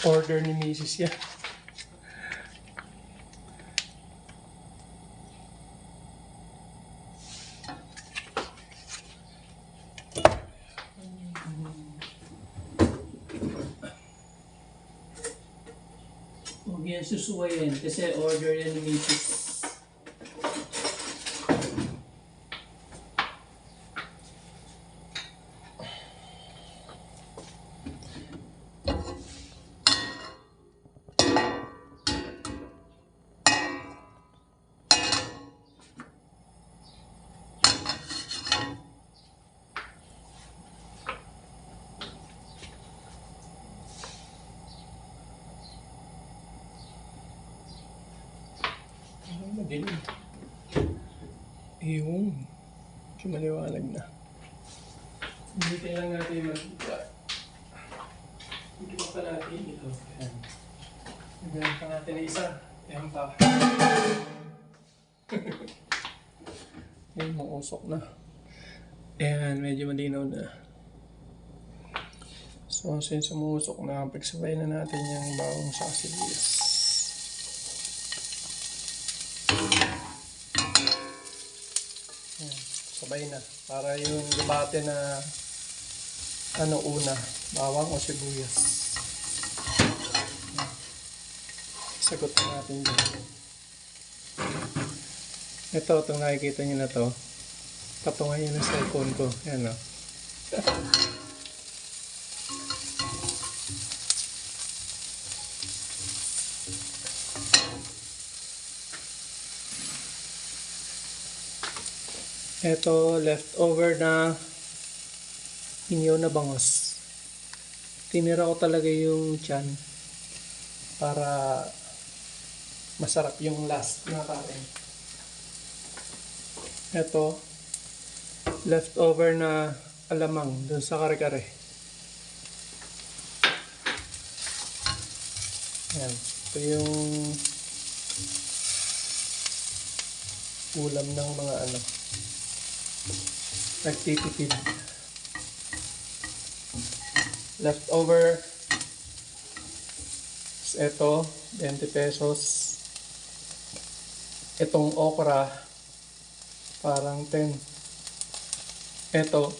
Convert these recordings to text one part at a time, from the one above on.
Order ni Mrs. yan. Huwag yan susuwayin kasi order yan ni Mrs. Madilim. Iyon. Kasi maliwanag na. Hindi lang natin magbuka. Hindi pa natin ito. Ayan. Nagalan pa natin na isa. Ayan pa. Ayan, mausok na. Ayan, medyo malinaw na. So, since umusok na, pagsabay na natin yung bawang sa sibuyas. Sabay na. Para yung debate na ano una, bawang o sibuyas. Sagot na natin dyan. Ito, itong nakikita nyo na to. Patungan nyo ng cellphone ko. Yan o. Ito, leftover na inyo na bangos. Tinira ko talaga yung tiyan para masarap yung last na kain. Ito, leftover na alamang dun sa kare-kare. Yan. Ito yung ulam ng mga ano. Nagtitipid. Leftover. Ito, 20 pesos. Itong okra, parang 10. Ito,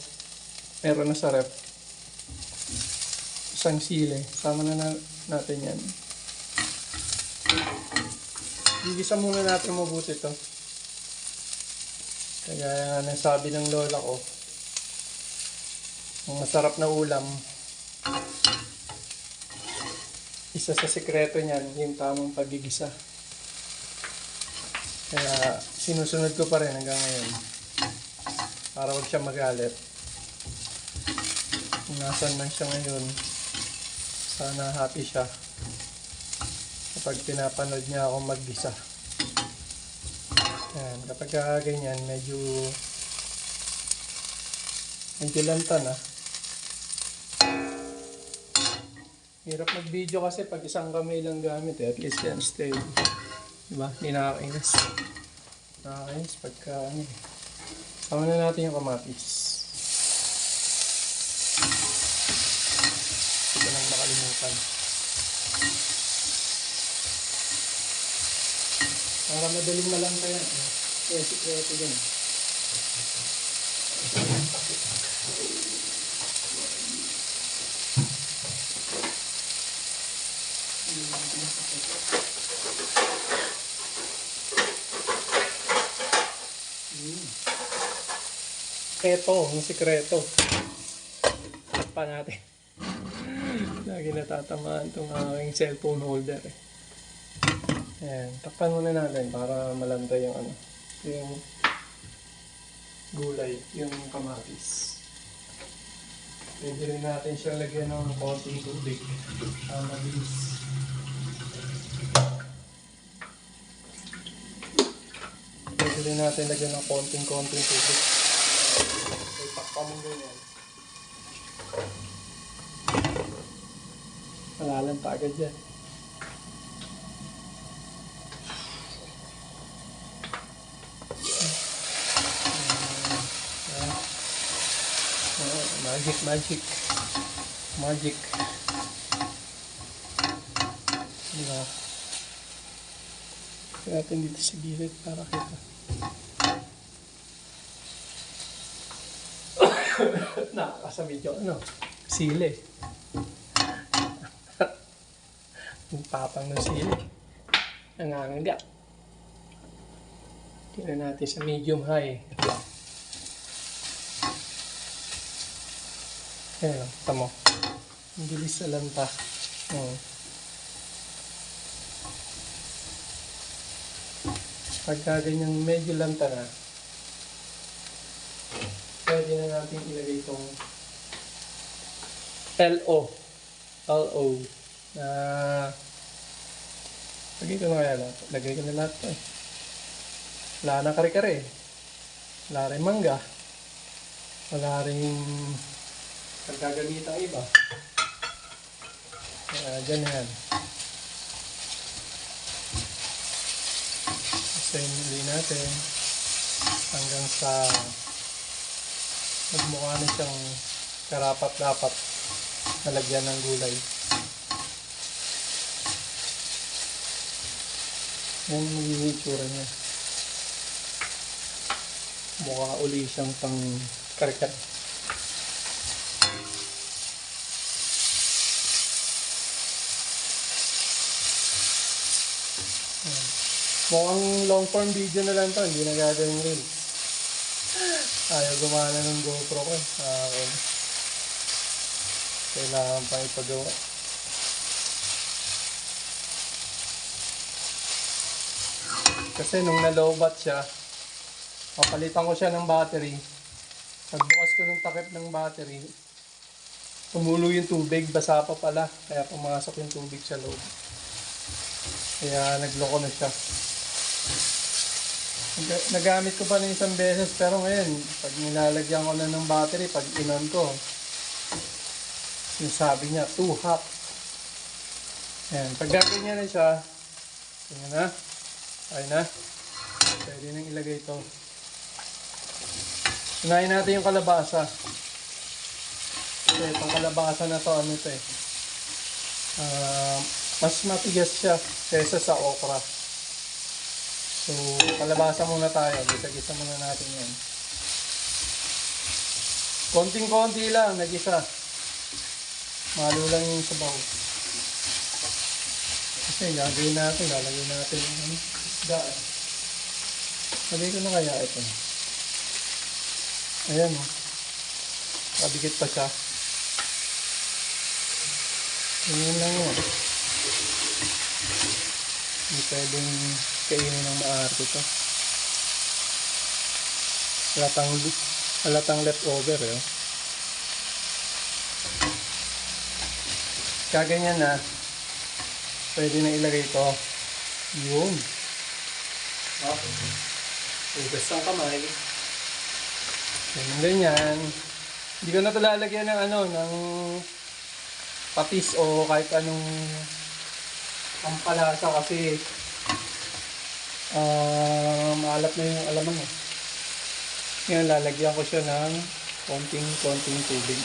meron na sa ref. Isang sili. Sama na natin yan. Gigisa muna natin mabuti ito. Kaya nasabi ng lola ko, ang masarap na ulam, isa sa sikreto niyan, yung tamang pagigisa. Kaya sinusunod ko pa rin hanggang ngayon, para wag siya magalit. Kung nasan man siya ngayon, sana happy siya kapag pinapanood niya ako maggisa. Yan, kapag ganyan, medyo lanta na. Hirap mag-video kasi pag isang kamay lang gamit at least yan stay. Diba? Hindi nakakainis. Nakakainis pagka sama na natin yung kamatis. Hindi ko lang makalimutan. Para madaling malangka yan. Kaya sikreto din. Ito, ang sikreto. Pa natin. Lagi natatamaan itong aking cellphone holder. Ayan, takpan muna natin para malanta yung ano, yung gulay, yung kamatis. Pwede rin natin siya lagyan ng konting tubig para mabilis. Pwede rin natin lagyan ng konting tubig. Okay, takpan mo ganyan. Malalanta agad yan. Magic. Di ba? Ito natin dito sa gilid para kita. Nakakasamid yung ano, sili. Yung papang ng sili. Nangangaga. Tingnan natin sa medium high. Ayan, tamo. Ang bilis sa lanta. Pagka ganyang medyo lanta na, pwede na natin ilagay itong LO na lagay ko na kaya lahat. Lagay ko na lahat to eh. Wala na kare-kare. Wala rin mangga. Wala rin pagkagamit ang iba. Kaya dyan yan. Assembly natin hanggang sa magmukha na siyang karapat-dapat nalagyan ng gulay. Yan yung itsura niya. Mukha uli siyang pang kare-kare. Mukhang long form video na lang to, hindi na gagawin reels. Ayaw gumana ng GoPro ko. Kailangan pa ipagawa. Kasi nung nalobat siya, papalitan ko siya ng battery. Pagbukas ko ng takip ng battery, tumulo yung tubig, basa pa pala. Kaya pumasok yung tubig sa loob. Kaya nagloko na siya. Nagamit ko pa ng isang beses, pero ngayon, pag nilalagyan ko na ng battery, pag inon ko, yung sabi niya, too hot. Ayan, pag gaganyan na siya, tingnan na, ay na, pwede nang ilagay ito. Unahin natin yung kalabasa. Kasi itong kalabasa na to, ano ito eh, mas matigas siya kaysa sa okra. So, kalabasa muna tayo. Gisa-gisa muna natin yan. Konting-konti lang, nag-isa. Malo lang yung sabaw. Kasi gagawin natin, lalagyan natin yung isda. Lagay ko na kaya ito. Ayan o. Kabikit pa siya. Ganyan lang yun. Hindi pwedeng kainin ng maarte ito. Halatang leftover eh. Kaganyan na. Pwede na ilagay ito. Yun. Ugas ang kamay. Ganyan. Hindi ko na ito lalagyan ng ano, ng patis o kahit anong pampalasa kasi maalat na yung alamang eh. Ngayon lalagyan ko siya ng konting tubig.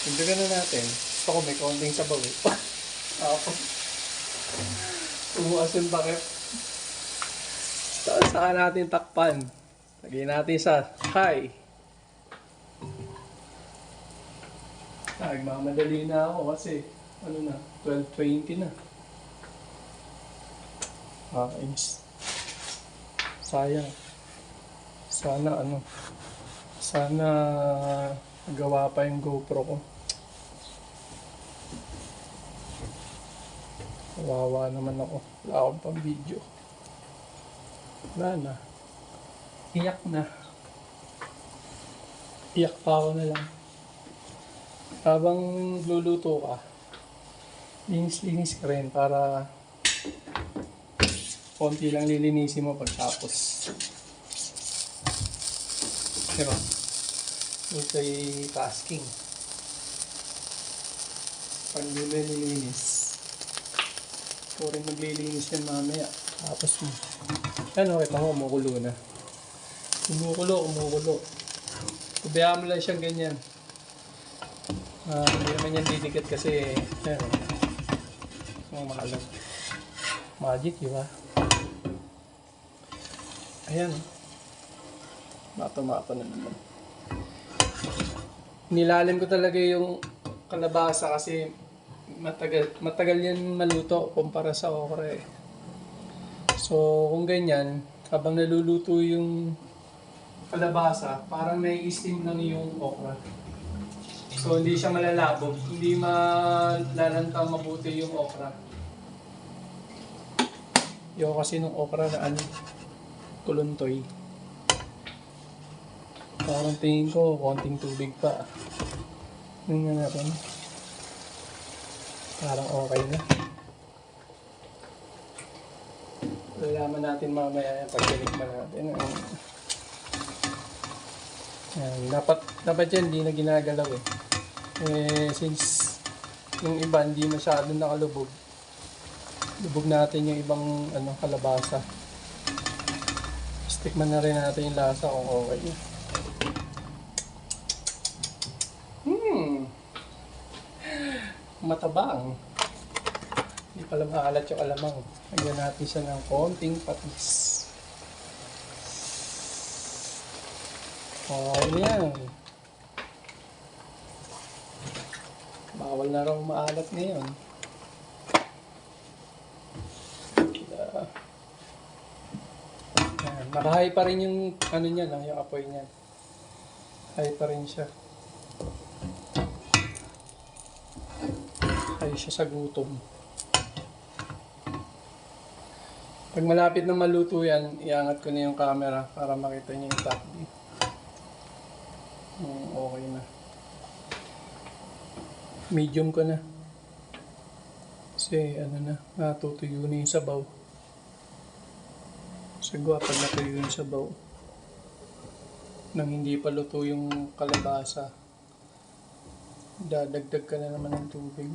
Tindagan na natin. Gusto ko may konting sabaw eh. Umuas yung bakit. Saka natin takpan. Lagyan natin sa high. Nagmamadali na ako kasi ano na, 12:20 na. Inis. Sayang. Sana gawa pa yung GoPro ko. Kawawa naman ako. Wala akong pang video. Wala na. Iyak na. Iyak pa ako na lang. Habang luluto ka, linis-linis ka rin para konti lang lilinisin mo pagtapos. Diba? Ito'y tasking. Pag nililinis, ito rin maglilinis yan mamaya. Tapos mo. Ano, kita mo, kumukulo na. Kumukulo. Pabayaan mo lang siyang ganyan. Hindi naman yan didikit kasi Ang maalat. Magic, di ba? Ayan. Mato-mato na naman. Nilalim ko talaga yung kalabasa kasi matagal yan maluto kumpara sa okra eh. So kung ganyan, habang naluluto yung kalabasa, parang nai-steam lang yung okra. So hindi siya malalabog, hindi malalantang mabuti yung okra. Yung kasi nung okra na kuluntoy. Parang tingin ko, konting tubig pa. Tingnan natin. Parang okay na. Lalaman natin mamaya pag tinikman natin. Dapat yan, hindi na ginagalaw eh. Since yung iba hindi masyadong nakalubog, lubog natin yung ibang kalabasa. Tikman na rin natin yung lasa kung okay. Matabang. Hindi pala maalat yung alamang. Lagyan natin siya ng konting patis. Yan. Bawal na raw maalat ngayon. Nakahay pa rin yung niya lang, yung apoy niya. High pa rin siya. High siya sa gutom. Pag malapit na maluto yan, iangat ko na yung camera para makita niyo yung top view. Okay na. Medium ko na. Kasi natutuyo na yung sabaw. Siguro pag natuyo yung sabaw, nang hindi pa luto yung kalabasa, dadagdag ka na naman ng tubig.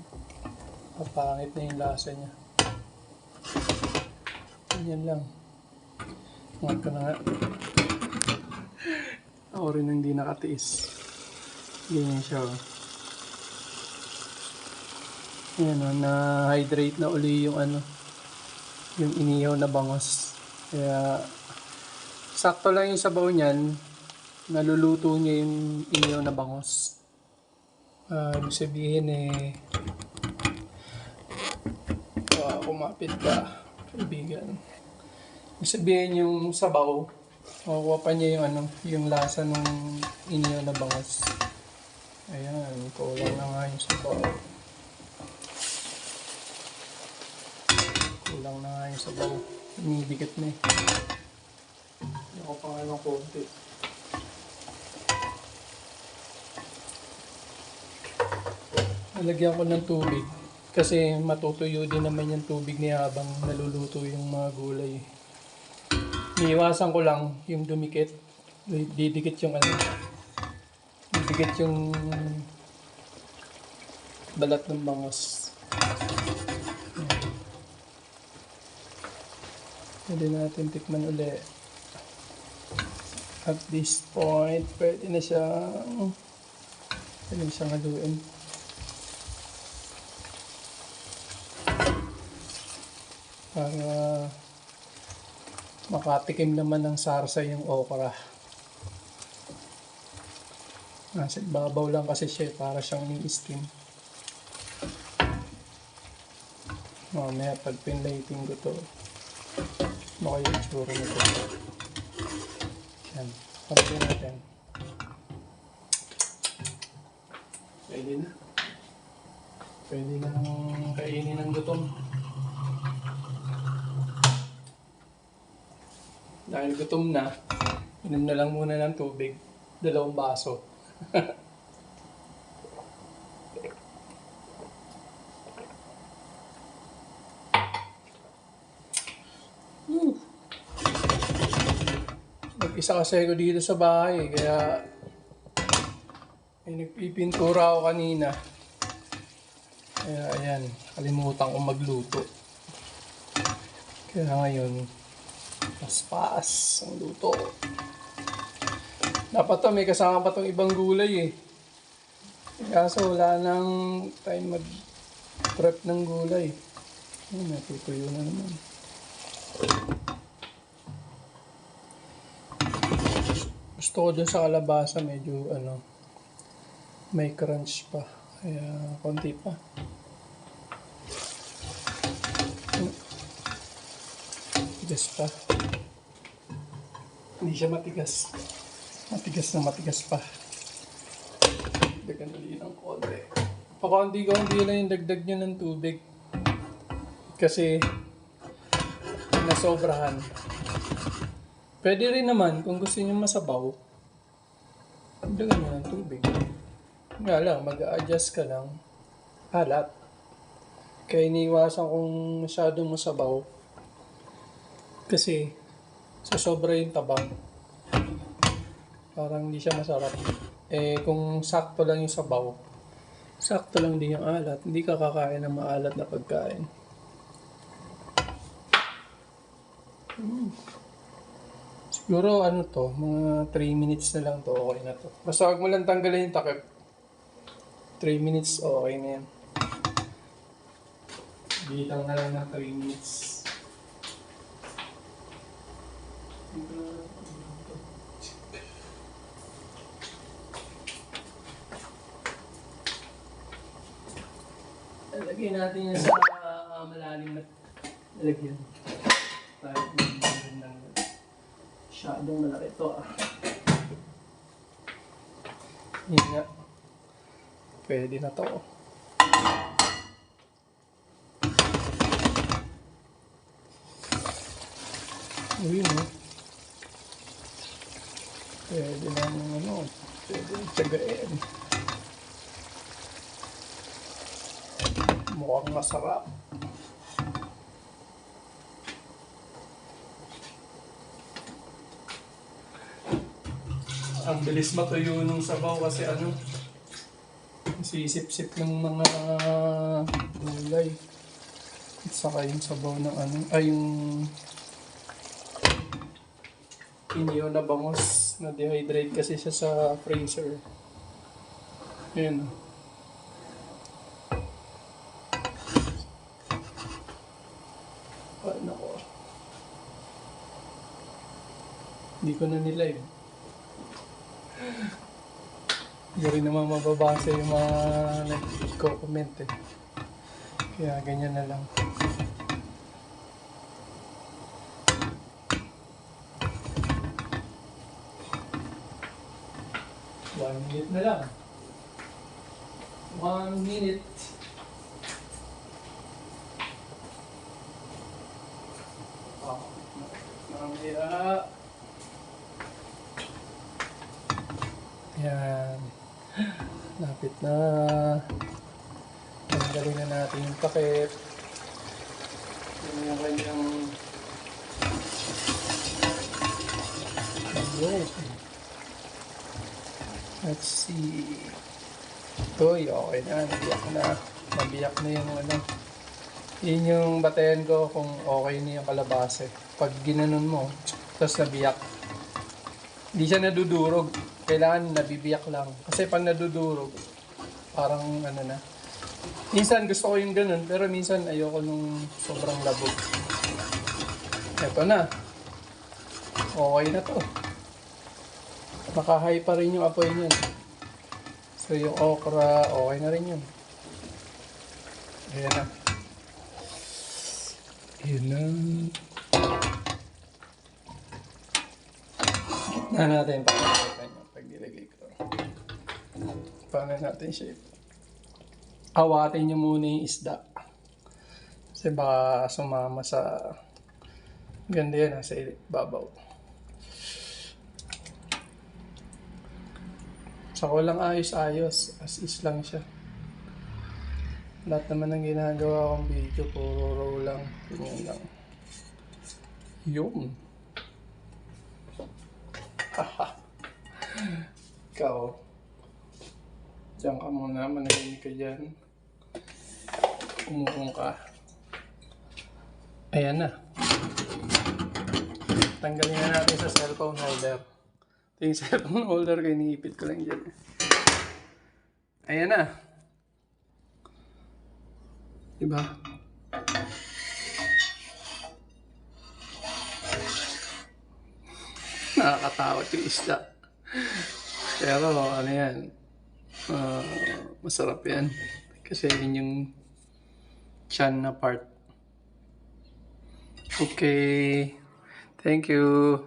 Papangit na yung lasa niya. Ganyan lang. Angat ka na nga. Ako rin hindi nakatiis. Ganyan siya. Ayan na-hydrate na uli yung yung inihaw na bangos. Kaya sakto lang yung sabaw niyan, naluluto niya yung inihaw na bangos. Ibig sabihin kumapit ka, kaibigan. Ibig sabihin yung sabaw, makukuha pa niya yung lasa ng inihaw na bangos. Ayan, kulang na nga yung sabaw. Kulang na nga yung sabaw. Umidikit na eh. Ako pa nga ng konti. Nalagyan ko ng tubig. Kasi matutuyo din naman yung tubig niya habang naluluto yung mga gulay. Niiwasan ko lang yung dumikit. Didikit yung didikit yung balat ng bangos. Pwede natin tikman uli. At this point, pwede na siyang haluin. Para makatikim naman ng sarsa yung okra. Nasa ibabaw lang kasi siya, para siyang ni-steam. Mamaya pag pinlating ko to, baka yung itsura nito. Yan. Pagpapin natin. Pwede na. Pwede na kainin ng gutom. Dahil gutom na, inom na lang muna ng tubig. 2 baso. Mag-isa kasi ako dito sa bahay, kaya nagpipintura ako kanina. Kaya ayan, kalimutan ko magluto. Kaya ngayon, paspas ang luto. Dapat may kasama pa tong ibang gulay eh. Kaso wala nang time mag-prep ng gulay. Natutuyo na naman. Gusto ko dun sa kalabasa medyo may crunch pa. Kaya konti pa. Matigas pa. Hindi siya matigas. Matigas pa. Dagdagan ulit ng konti. Pakunti-kunti lang yung dagdag nyo ng tubig. Kasi nasobrahan. Pwede rin naman kung gusto nyo masabaw. Dagdagan nyo ng tubig. Nga lang, mag-a-adjust ka lang. Halat. Kaya iniiwasan kung masyadong masabaw. Kasi sa sobra yung tabang. Parang hindi siya masarap. Kung sakto lang yung sabaw, sakto lang din yung alat. Hindi ka kakain ng maalat na pagkain. Siguro mga 3 minutes na lang to, okay na to. Basta wag mo lang tanggalin yung takip. 3 minutes, okay na yan. Bitang na lang ng 3 minutes. Lagyan natin yan sa malalim na lagyan. Tayo ng masyadong malaki ito Yan nga. Pwede na to. Uy, no? Pwede na pwede na tsagain. Mukhang masarap. Ang bilis matuyo nung sabaw kasi sisip-sip ng mga gulay. At saka yung sabaw ng yung inihaw na bangos na dehydrate kasi siya sa freezer. Ayan. Nako. Hindi ko na nilive. Hindi rin naman mababasa yung mga nag-comment Kaya ganyan na lang. One minute na lang. 1 minute. Mamaya. Yan. Lapit na. Tanggalin na natin yung takip. Yan yung kanyang let's see. Ito, okay na. Nabiyak na. Nabiyak na yung Yun yung batayan ko kung okay na yung kalabasa. Pag ginanon mo, tapos nabiyak. Hindi siya nadudurog. Kailangan nabibiyak lang. Kasi pag nadudurog, parang na. Minsan gusto ko yung ganun, pero minsan ayoko nung sobrang labog. Ito na. Okay na to. Naka-high pa rin yung apoy niyan. So yung okra, okay na rin yun. Ayan na. Ayan na. Na natin pag nilagay ko. Paano natin siya awatin nyo muna yung isda. Kasi baka sumama sa ganda yan sa babaw. Sa walang ayos-ayos, as is lang siya. Lahat naman ng ginagawa kong video, puro raw lang. Ganyan lang. Yun. Haha. Ikaw. Diyan ka muna, manahimik ka dyan. Umuong ka. Ayan na. Tanggalin na natin sa cellphone holder. Ito yung cellphone holder ko, iniipit ko lang dyan. Ayan na. Diba? Nakakatakot yung isda. Pero ano yan, ah, masarap yan. Kasi yun yung chan na part. Okay. Thank you.